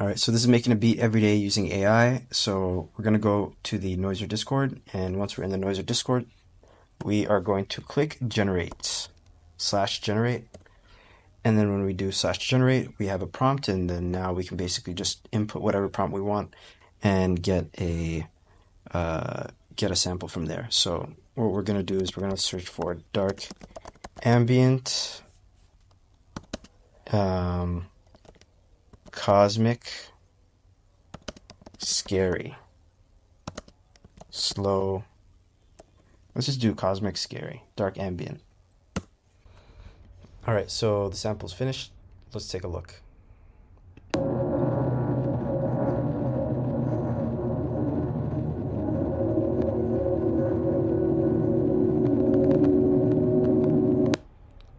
All right, so this is making a beat every day using AI. So we're going to go to the Noiser Discord, and once we're in the Noiser Discord, we are going to click generate, /generate, and then when we do /generate, we have a prompt, and then now we can basically just input whatever prompt we want and get a sample from there. So what we're going to do is we're going to search for dark ambient, cosmic, scary, slow. Let's just do cosmic, scary, dark ambient. All right, so the sample's finished. Let's take a look.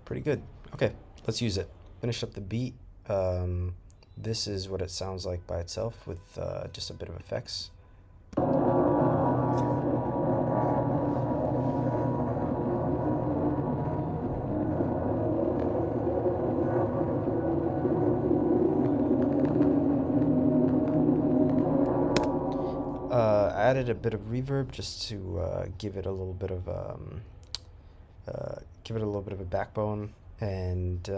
Pretty good. Okay, let's use it. Finish up the beat. This is what it sounds like by itself with just a bit of effects. I added a bit of reverb just to give it a little bit of a backbone, and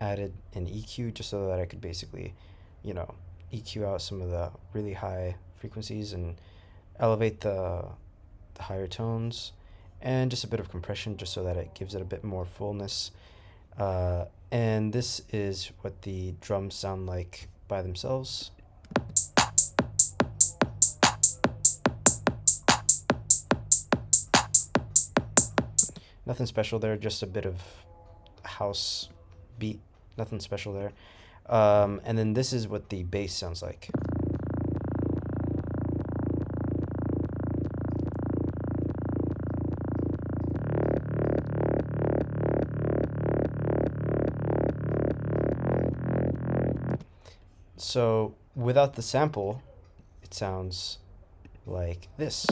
added an EQ just so that I could basically, EQ out some of the really high frequencies and elevate the higher tones, and just a bit of compression just so that it gives it a bit more fullness. And this is what the drums sound like by themselves. Nothing special there, just a bit of house beat. Nothing special there. And then this is what the bass sounds like. So without the sample, it sounds like this.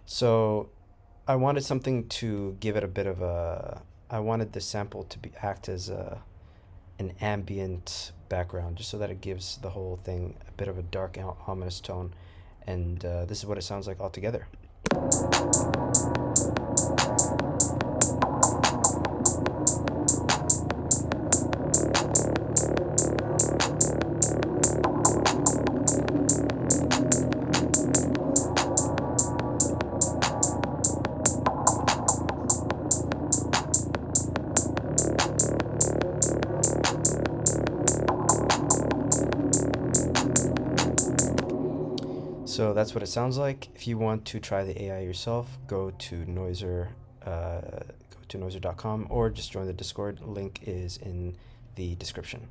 So I wanted something to give it a bit of I wanted the sample to act as an ambient background, just so that it gives the whole thing a bit of a dark, ominous tone. And this is what it sounds like altogether. So that's what it sounds like. If you want to try the AI yourself, go to Noiser.com, or just join the Discord. Link is in the description.